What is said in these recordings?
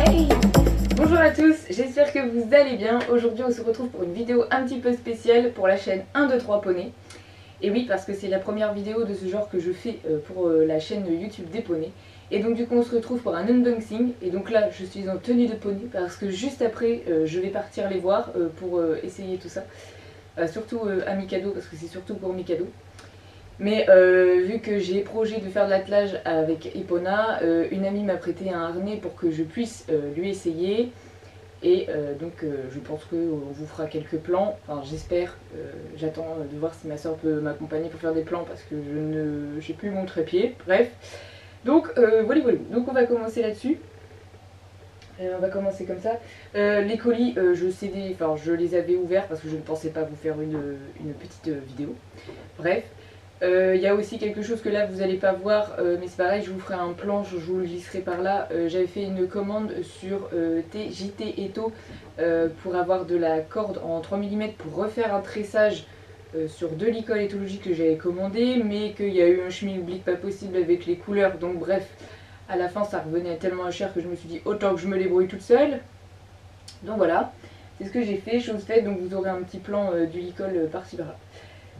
Hey! Bonjour à tous, j'espère que vous allez bien. Aujourd'hui on se retrouve pour une vidéo un petit peu spéciale pour la chaîne 1, 2, 3 Poney. Et oui, parce que c'est la première vidéo de ce genre que je fais pour la chaîne YouTube des poneys. Et donc du coup on se retrouve pour un unboxing. Et donc là je suis en tenue de poney parce que juste après je vais partir les voir pour essayer tout ça. Surtout à Mikado parce que c'est surtout pour Mikado. Mais vu que j'ai projet de faire de l'attelage avec Epona, une amie m'a prêté un harnais pour que je puisse lui essayer. Et donc je pense qu'on vous fera quelques plans, enfin j'espère, j'attends de voir si ma soeur peut m'accompagner pour faire des plans parce que j'ai plus mon trépied, bref. Donc voilà, donc on va commencer là-dessus. On va commencer comme ça. Les colis, je les avais ouverts parce que je ne pensais pas vous faire une petite vidéo. Bref. Il y a aussi quelque chose que là vous n'allez pas voir, mais c'est pareil, je vous ferai un plan, je vous le glisserai par là. J'avais fait une commande sur JT Eto pour avoir de la corde en 3 mm pour refaire un tressage sur 2 licoles éthologiques que j'avais commandé, mais qu'il y a eu un schmilblick pas possible avec les couleurs, donc bref, à la fin ça revenait tellement cher que je me suis dit autant que je me débrouille toute seule. Donc voilà, c'est ce que j'ai fait, chose faite, donc vous aurez un petit plan du licol par-ci par-là.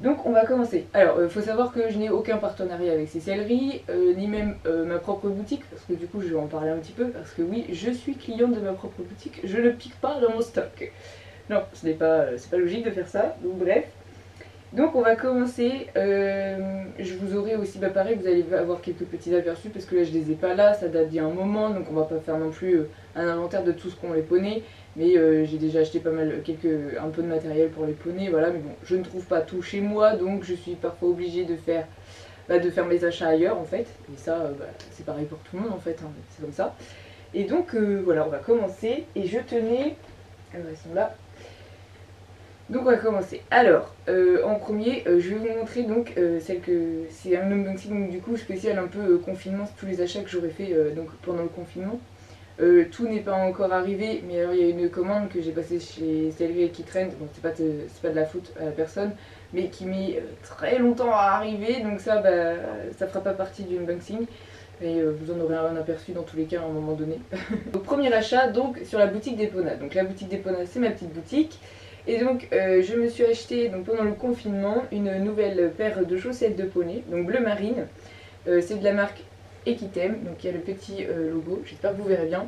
Donc on va commencer. Alors il faut savoir que je n'ai aucun partenariat avec ces selleries, ni même ma propre boutique, parce que du coup je vais en parler un petit peu, parce que oui, je suis cliente de ma propre boutique, je ne pique pas dans mon stock. Non, c'est pas logique de faire ça, donc bref. Donc on va commencer, je vous aurai aussi, pareil, vous allez avoir quelques petits aperçus, parce que là je les ai pas là, ça date d'il y a un moment, donc on va pas faire non plus un inventaire de tout ce qu'on les poneys. Mais j'ai déjà acheté pas mal, un peu de matériel pour les poneys, voilà, mais bon, je ne trouve pas tout chez moi, donc je suis parfois obligée de faire mes achats ailleurs en fait. Et ça, c'est pareil pour tout le monde en fait, hein, c'est comme ça. Et donc voilà, on va commencer, et je tenais... Alors elles sont là. Donc on va commencer. Alors, en premier, je vais vous montrer donc celle que... C'est un unboxing du coup spécial un peu confinement, c'est tous les achats que j'aurais fait donc pendant le confinement. Tout n'est pas encore arrivé, mais alors il y a une commande que j'ai passée chez Sellerie qui traîne, donc c'est pas de la faute à la personne, mais qui met très longtemps à arriver, donc ça, ça fera pas partie du unboxing, et vous en aurez un aperçu dans tous les cas à un moment donné. Donc premier achat, donc sur la boutique d'Epona. Donc la boutique d'Epona, c'est ma petite boutique, et donc je me suis acheté donc, pendant le confinement une nouvelle paire de chaussettes de poney, donc bleu marine, c'est de la marque Equitem, donc il y a le petit logo, j'espère que vous verrez bien.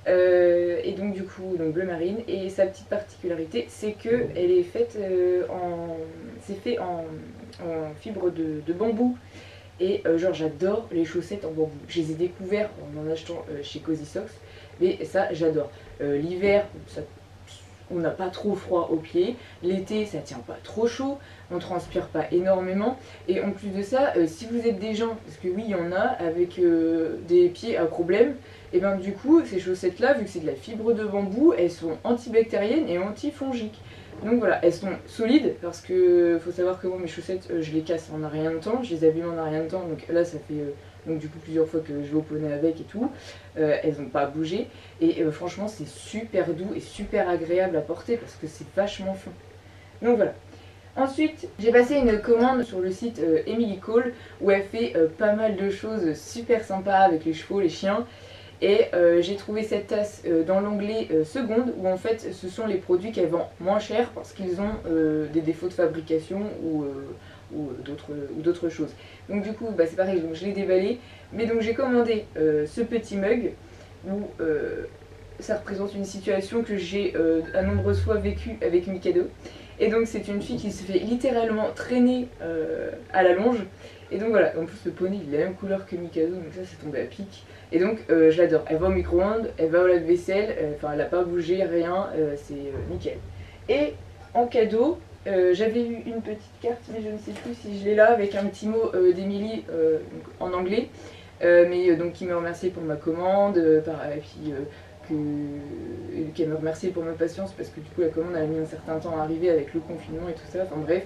Et donc du coup, donc bleu marine, et sa petite particularité, c'est que elle est faite c'est fait en fibre de bambou. Et genre j'adore les chaussettes en bambou. Je les ai découvertes en achetant chez Cozy Socks, mais ça j'adore. L'hiver, on n'a pas trop froid aux pieds, l'été ça tient pas trop chaud, on transpire pas énormément, et en plus de ça, si vous êtes des gens, parce que oui il y en a avec des pieds à problème, et bien du coup ces chaussettes là, vu que c'est de la fibre de bambou, elles sont antibactériennes et antifongiques. Donc voilà, elles sont solides, parce que faut savoir que moi mes chaussettes je les casse en un rien de temps, je les abîme en un rien de temps, donc là ça fait donc du coup plusieurs fois que je vais au poney avec et tout, elles n'ont pas bougé, et franchement c'est super doux et super agréable à porter parce que c'est vachement fin. Donc voilà. Ensuite, j'ai passé une commande sur le site Emily Cole, où elle fait pas mal de choses super sympas avec les chevaux, les chiens. Et j'ai trouvé cette tasse dans l'onglet seconde, où en fait ce sont les produits qu'elle vend moins cher parce qu'ils ont des défauts de fabrication ou d'autres choses. Donc du coup c'est pareil, donc je l'ai déballé, mais donc j'ai commandé ce petit mug où ça représente une situation que j'ai à nombreuses fois vécue avec Mikado. Et donc c'est une fille qui se fait littéralement traîner à la longe. Et donc voilà, en plus le poney il a la même couleur que Mikado, donc ça c'est tombé à pic. Et donc je l'adore, elle va au micro-ondes, elle va au lave-vaisselle, enfin elle n'a pas bougé, rien, c'est nickel. Et en cadeau, j'avais eu une petite carte, mais je ne sais plus si je l'ai là, avec un petit mot d'Emilie en anglais, mais donc qui me remerciait pour ma commande, et puis qu'elle me remerciait pour ma patience parce que du coup la commande a mis un certain temps à arriver avec le confinement et tout ça, enfin bref,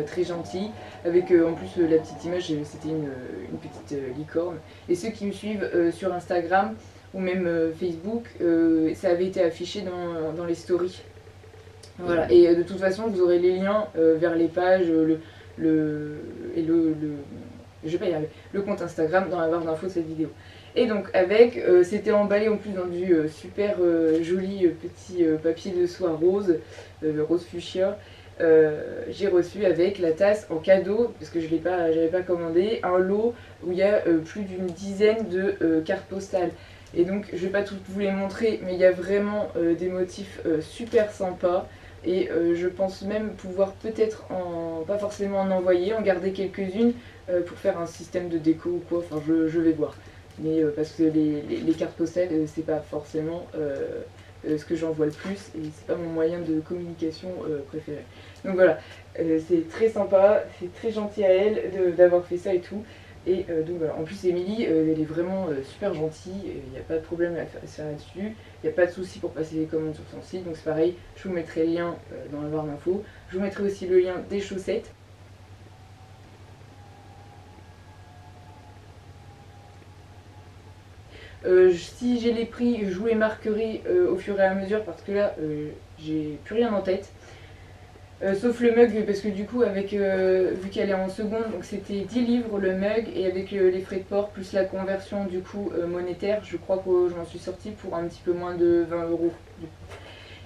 très gentil, avec en plus la petite image, c'était une petite licorne. Et ceux qui me suivent sur Instagram ou même Facebook, ça avait été affiché dans les stories. Voilà, et de toute façon vous aurez les liens vers les pages, je vais pas y arriver, le compte Instagram dans la barre d'infos de cette vidéo. Et donc avec, c'était emballé en plus dans du super joli petit papier de soie rose, rose fuchsia. J'ai reçu avec la tasse en cadeau, parce que je n'avais pas commandé, un lot où il y a plus d'une dizaine de cartes postales. Et donc je vais pas toutes vous les montrer, mais il y a vraiment des motifs super sympas. Et je pense même pouvoir peut-être, pas forcément en envoyer, en garder quelques-unes pour faire un système de déco ou quoi, enfin je vais voir. Mais parce que les cartes postales, c'est pas forcément ce que j'envoie le plus et c'est pas mon moyen de communication préféré. Donc voilà, c'est très sympa, c'est très gentil à elle d'avoir fait ça et tout. Et donc voilà, en plus Émilie, elle est vraiment super gentille, il n'y a pas de problème à faire là-dessus, il n'y a pas de souci pour passer les commandes sur son site, donc c'est pareil, je vous mettrai le lien dans la barre d'infos, je vous mettrai aussi le lien des chaussettes. Si j'ai les prix, je vous les marquerai au fur et à mesure parce que là, j'ai plus rien en tête. Sauf le mug, parce que du coup, vu qu'elle est en seconde, donc c'était 10 livres le mug, et avec les frais de port plus la conversion du coup monétaire, je crois que je m'en suis sortie pour un petit peu moins de 20 €.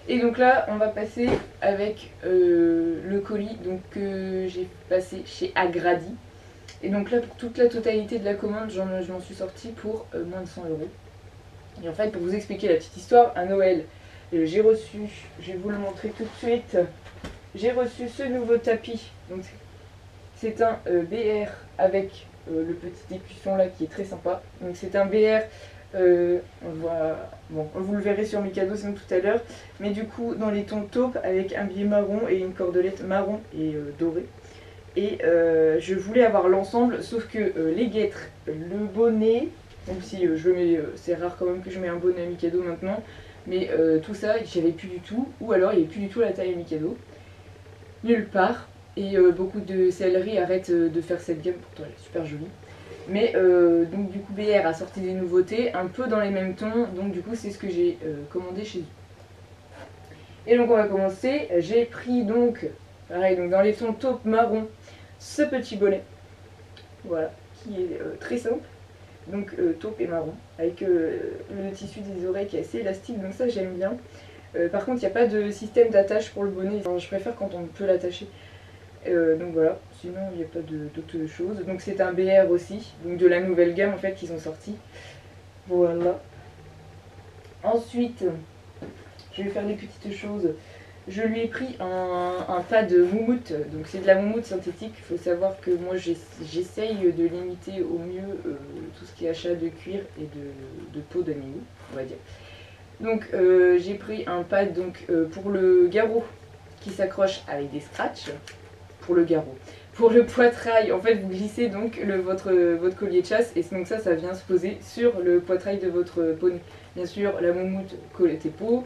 Et donc là, on va passer avec le colis que j'ai passé chez Agradi. Et donc là, pour toute la totalité de la commande, je m'en suis sortie pour moins de 100 €. Et en fait, pour vous expliquer la petite histoire, à Noël, j'ai reçu, je vais vous le montrer tout de suite, j'ai reçu ce nouveau tapis. Donc c'est un BR avec le petit écusson là qui est très sympa. Donc c'est un BR, vous le verrez sur mes cadeaux sinon tout à l'heure. Mais du coup dans les tons taupe avec un biais marron et une cordelette marron et dorée. Et je voulais avoir l'ensemble, sauf que les guêtres, le bonnet, même si je mets, c'est rare quand même que je mets un bonnet à Mikado maintenant, mais tout ça, j'avais plus du tout, ou alors il n'y avait plus du tout la taille à Mikado, nulle part, et beaucoup de sellerie arrête de faire cette gamme, pourtant elle est super jolie. Mais donc du coup BR a sorti des nouveautés, un peu dans les mêmes tons, donc du coup c'est ce que j'ai commandé chez eux. Et donc on va commencer, j'ai pris donc, pareil, donc dans les tons taupe marron, ce petit bonnet, voilà, qui est très simple, donc taupe et marron, avec le tissu des oreilles qui est assez élastique, donc ça j'aime bien. Par contre il n'y a pas de système d'attache pour le bonnet, enfin, je préfère quand on peut l'attacher. Donc voilà, sinon il n'y a pas d'autres choses. Donc c'est un BR aussi, donc de la nouvelle gamme en fait qu'ils ont sorti. Voilà. Ensuite, je vais faire des petites choses. Je lui ai pris un pad moumoute, donc c'est de la moumoute synthétique. Il faut savoir que moi j'essaye de limiter au mieux tout ce qui est achat de cuir et de peau d'animaux, on va dire. Donc j'ai pris un pad donc, pour le garrot qui s'accroche avec des scratchs, pour le garrot. Pour le poitrail, en fait vous glissez donc votre collier de chasse et donc ça vient se poser sur le poitrail de votre poney. Bien sûr la moumoute colle tes peaux.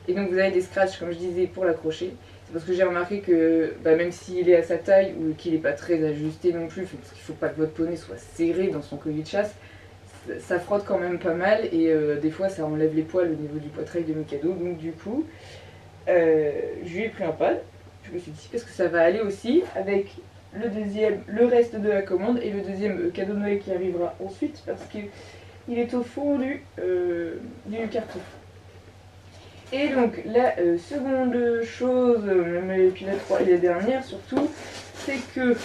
Et donc vous avez des scratchs comme je disais pour l'accrocher. C'est parce que j'ai remarqué que même s'il est à sa taille ou qu'il n'est pas très ajusté non plus, parce qu'il ne faut pas que votre poney soit serré dans son collier de chasse, ça frotte quand même pas mal et des fois ça enlève les poils au niveau du poitrail de Mikado. Donc du coup, je lui ai pris un pad, je me suis dit parce que ça va aller aussi avec le reste de la commande et le deuxième cadeau de Noël qui arrivera ensuite parce qu'il est au fond du carton. Et donc la seconde chose, et puis la dernière surtout, c'est que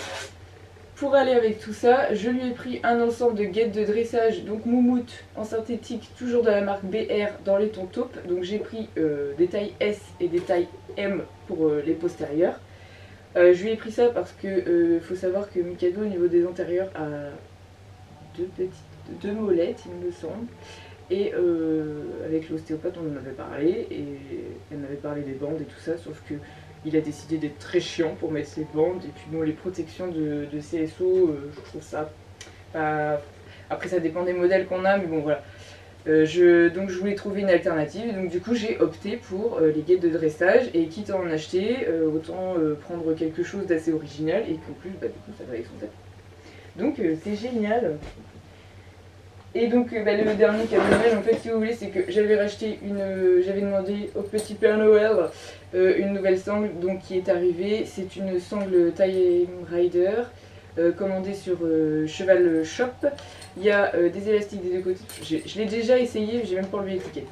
pour aller avec tout ça, je lui ai pris un ensemble de guêtres de dressage, donc moumoute en synthétique, toujours de la marque BR dans les tons taupe. Donc j'ai pris des tailles S et des tailles M pour les postérieurs. Je lui ai pris ça parce que faut savoir que Mikado au niveau des antérieurs a deux molettes il me semble. Et avec l'ostéopathe on en avait parlé et elle m'avait parlé des bandes et tout ça, sauf que il a décidé d'être très chiant pour mettre ses bandes et puis bon les protections de CSO je trouve ça pas... Après ça dépend des modèles qu'on a mais bon voilà. Donc je voulais trouver une alternative, donc du coup j'ai opté pour les guêtres de dressage et quitte à en acheter, autant prendre quelque chose d'assez original et qu'en plus du coup ça va avec son tapis. Donc c'est génial. Et donc le dernier cadeau de Noël en fait si vous voulez c'est que j'avais racheté j'avais demandé au petit Père Noël une nouvelle sangle donc qui est arrivée. C'est une sangle Time Rider commandé sur Cheval Shop. Il y a des élastiques des deux côtés. Je l'ai déjà essayé, j'ai même pas enlevé l'étiquette.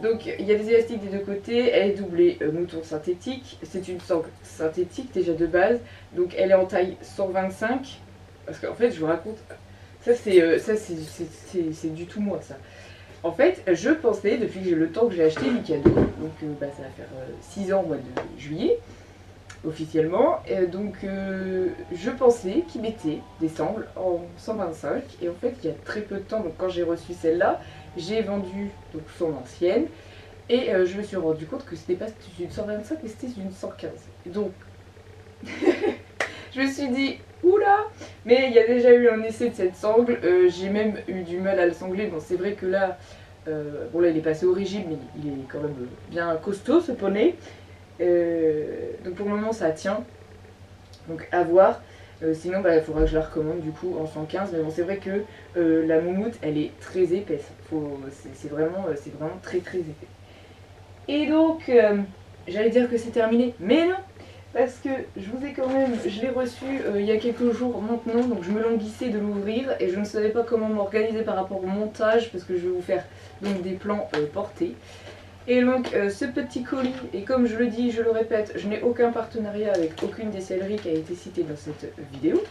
Donc il y a des élastiques des deux côtés, elle est doublée mouton synthétique. C'est une sangle synthétique déjà de base. Donc elle est en taille 125. Parce qu'en fait, je vous raconte, ça c'est du tout moi ça. En fait, je pensais, depuis le temps que j'ai acheté Mikado, donc ça va faire 6 ans au mois de juillet, officiellement, donc je pensais qu'ils mettaient des sangles en 125, et en fait il y a très peu de temps, donc quand j'ai reçu celle-là, j'ai vendu donc son ancienne, et je me suis rendu compte que c'était pas une 125 mais c'était une 115. Donc je me suis dit, oula. Mais il y a déjà eu un essai de cette sangle, j'ai même eu du mal à le sangler. Bon, c'est vrai que là, bon là il est passé au régime, mais il est quand même bien costaud ce poney. Donc pour le moment ça tient, donc à voir. Sinon il faudra que je la recommande du coup en 115. Mais bon, c'est vrai que la moumoute elle est très épaisse, c'est vraiment très très épais. Et donc j'allais dire que c'est terminé, mais non, parce que je l'ai reçu il y a quelques jours maintenant, donc je me languissais de l'ouvrir et je ne savais pas comment m'organiser par rapport au montage, parce que je vais vous faire donc des plans portés. Et donc ce petit colis, et comme je le dis, je le répète, je n'ai aucun partenariat avec aucune des selleries qui a été citée dans cette vidéo.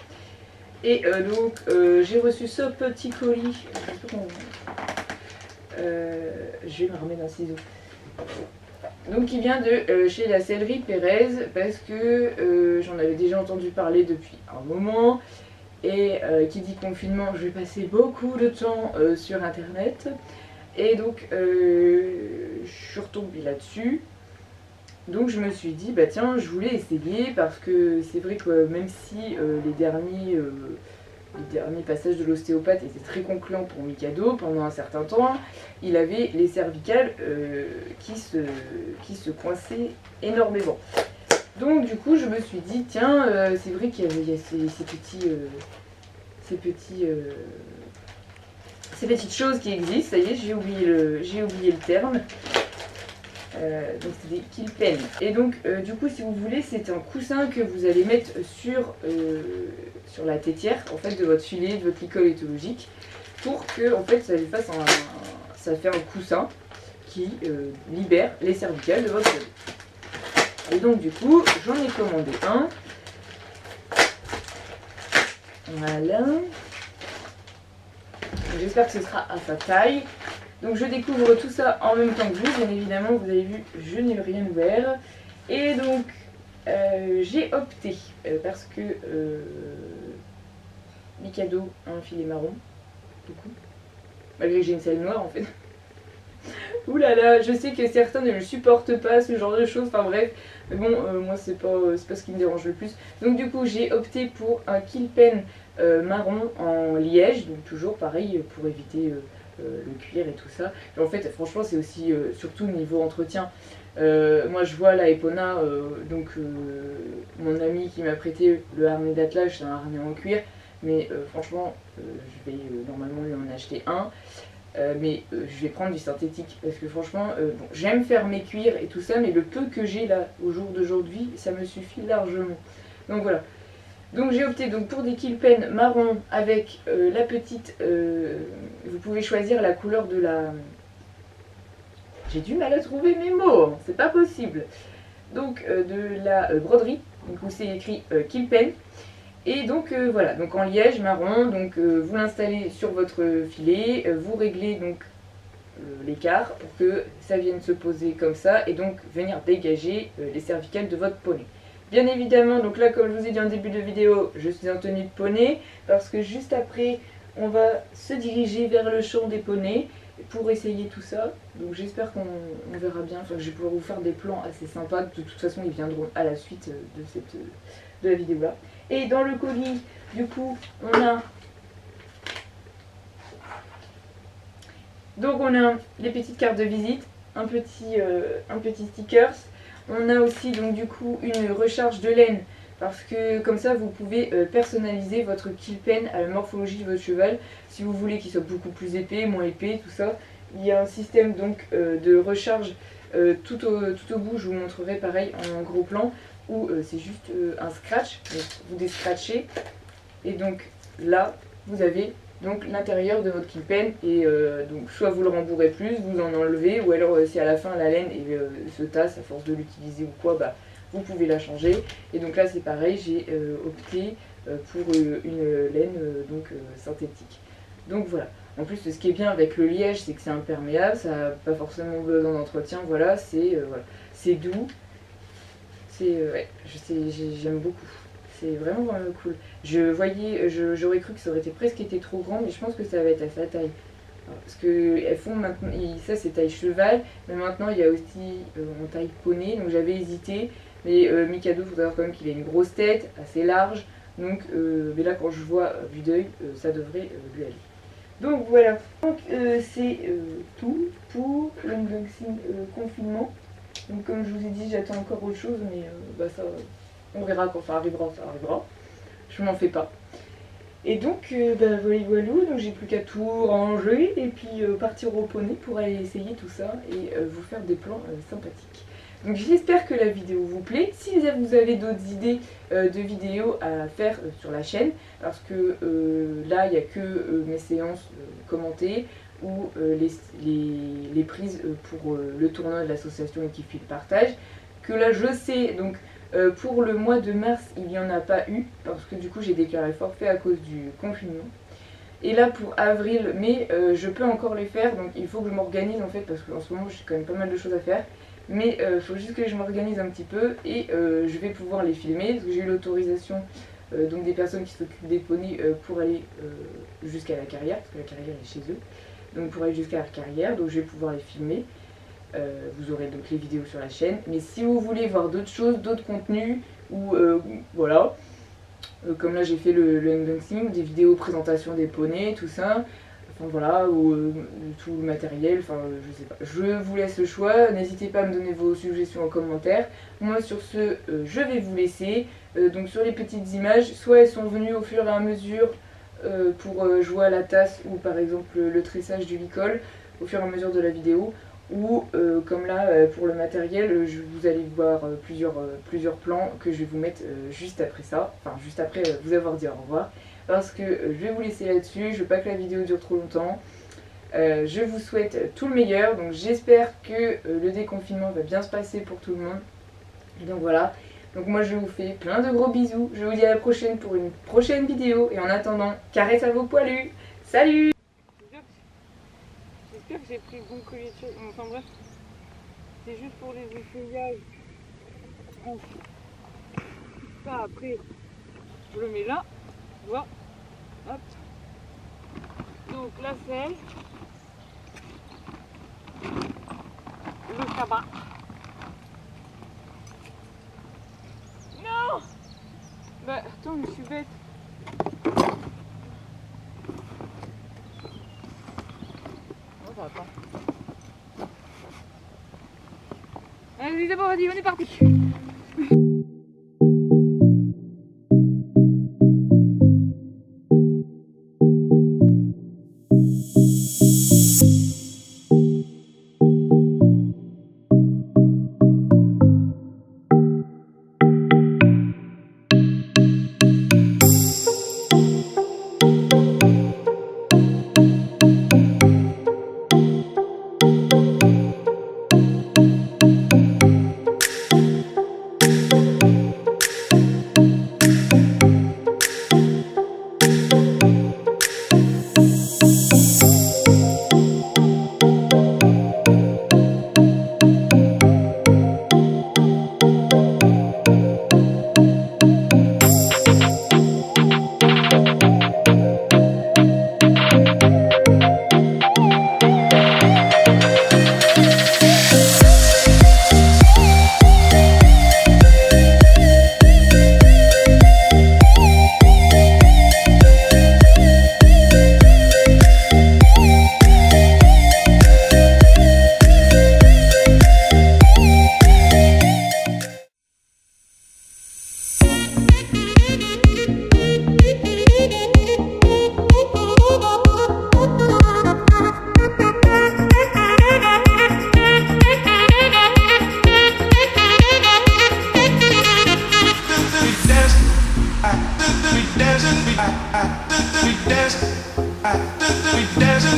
Et donc j'ai reçu ce petit colis, je vais me remettre un ciseau. Donc il vient de chez la sellerie Pérez, parce que j'en avais déjà entendu parler depuis un moment. Et qui dit confinement, je vais passer beaucoup de temps sur internet. Et donc je suis retombée là-dessus. Donc je me suis dit, bah tiens, je voulais essayer, parce que c'est vrai que même si les derniers passages de l'ostéopathe étaient très concluants pour Mikado pendant un certain temps, il avait les cervicales qui se coinçaient énormément. Donc du coup je me suis dit, tiens, c'est vrai qu'il y a ces petites choses qui existent. Ça y est, j'ai oublié le terme. Donc c'est des Kilpen. Et donc du coup, si vous voulez, c'est un coussin que vous allez mettre sur la tétière en fait de votre filet, de votre licol éthologique, pour que en fait ça fait un coussin qui libère les cervicales de votre bébé. Et donc du coup, j'en ai commandé un. Voilà. J'espère que ce sera à sa taille. Donc je découvre tout ça en même temps que vous, bien évidemment, vous avez vu, je n'ai rien ouvert. Et donc j'ai opté, parce que Mikado a un filet marron, du coup, malgré que j'ai une selle noire en fait. Ouh là là, je sais que certains ne le supportent pas, ce genre de choses, enfin bref. Mais bon, moi c'est pas ce qui me dérange le plus. Donc du coup j'ai opté pour un Kilpen marron en liège, donc toujours pareil pour éviter le cuir et tout ça. Et en fait franchement c'est aussi surtout niveau entretien. Moi je vois la Epona, donc mon ami qui m'a prêté le harnais d'attelage, c'est un harnais en cuir. Mais franchement je vais normalement lui en acheter un. Mais je vais prendre du synthétique, parce que franchement bon, j'aime faire mes cuirs et tout ça, mais le peu que j'ai là au jour d'aujourd'hui ça me suffit largement. Donc voilà, donc j'ai opté donc pour des Kilpen marron avec la petite vous pouvez choisir la couleur de la, j'ai du mal à trouver mes mots, hein, c'est pas possible, donc de la broderie, donc où c'est écrit Kilpen. Et donc voilà, donc en liège marron, donc vous l'installez sur votre filet, vous réglez donc l'écart pour que ça vienne se poser comme ça et donc venir dégager les cervicales de votre poney. Bien évidemment, donc là comme je vous ai dit en début de vidéo, je suis en tenue de poney parce que juste après on va se diriger vers le champ des poneys pour essayer tout ça. Donc j'espère qu'on verra bien, enfin, je vais pouvoir vous faire des plans assez sympas, de toute façon ils viendront à la suite de la vidéo là. Et dans le colis, du coup, on a des petites cartes de visite, un petit stickers. On a aussi donc du coup une recharge de laine, parce que comme ça vous pouvez personnaliser votre Kilpen à la morphologie de votre cheval. Si vous voulez qu'il soit beaucoup plus épais, moins épais, tout ça. Il y a un système donc de recharge tout au bout, je vous montrerai pareil en gros plan, où c'est juste un scratch, donc vous descratchez Et donc là, vous avez donc l'intérieur de votre kill pen et donc soit vous le rembourrez plus, vous en enlevez, ou alors si à la fin la laine se tasse à force de l'utiliser ou quoi, bah, vous pouvez la changer. Et donc là c'est pareil, j'ai opté pour une laine synthétique. Donc voilà. En plus ce qui est bien avec le liège c'est que c'est imperméable, ça n'a pas forcément besoin d'entretien, voilà, c'est doux. Ouais, j'aime beaucoup. C'est vraiment cool. J'aurais cru que ça aurait presque été trop grand, mais je pense que ça va être à sa taille. Alors, parce que elles font maintenant, ça c'est taille cheval, mais maintenant il y a aussi en taille poney, donc j'avais hésité. Mais Mikado, il faut savoir quand même qu'il a une grosse tête, assez large, donc mais là quand je vois vue d'œil, ça devrait lui aller. Donc voilà, donc c'est tout pour l'unboxing confinement. Donc comme je vous ai dit, j'attends encore autre chose, mais bah ça, on verra quand ça arrivera, ça arrivera. Je m'en fais pas. Et donc, bah voilà, donc j'ai plus qu'à tout ranger et puis partir au poney pour aller essayer tout ça et vous faire des plans sympathiques. Donc j'espère que la vidéo vous plaît. Si vous avez d'autres idées de vidéos à faire sur la chaîne, parce que là il n'y a que mes séances commentées ou les prises pour le tournoi de l'association et qui fait le partage, que là je sais, donc pour le mois de mars il n'y en a pas eu, parce que du coup j'ai déclaré forfait à cause du confinement. Et là pour avril, mai, je peux encore les faire, donc il faut que je m'organise en fait, parce qu'en ce moment j'ai quand même pas mal de choses à faire. Mais il faut juste que je m'organise un petit peu et je vais pouvoir les filmer, parce que j'ai eu l'autorisation donc des personnes qui s'occupent des poneys pour aller jusqu'à la carrière, parce que la carrière est chez eux. Donc pour aller jusqu'à la carrière, donc je vais pouvoir les filmer. Vous aurez donc les vidéos sur la chaîne. Mais si vous voulez voir d'autres choses, d'autres contenus, ou voilà, comme là j'ai fait le unboxing, des vidéos présentation des poneys, tout ça. Enfin voilà, ou tout le matériel, enfin je sais pas. Je vous laisse le choix, n'hésitez pas à me donner vos suggestions en commentaire. Moi sur ce, je vais vous laisser. Donc sur les petites images, soit elles sont venues au fur et à mesure pour jouer à la tasse ou par exemple le tressage du licol au fur et à mesure de la vidéo. Ou comme là pour le matériel, vous allez voir plusieurs plans que je vais vous mettre juste après ça, enfin juste après vous avoir dit au revoir. Parce que je vais vous laisser là-dessus, je veux pas que la vidéo dure trop longtemps. Je vous souhaite tout le meilleur, donc j'espère que le déconfinement va bien se passer pour tout le monde. Et donc voilà, donc moi je vous fais plein de gros bisous, je vous dis à la prochaine pour une prochaine vidéo. Et en attendant, caresse à vos poilus. Salut! J'espère que j'ai pris le bon collier de choses, enfin bref, c'est juste pour les effeuillages. Ça après, je le mets là, tu vois. Hop. Donc la selle, le cabas. Non! Bah attends, je suis bête. Non, ça va pas. Allez, d'abord, vas-y, on est parti. We dance.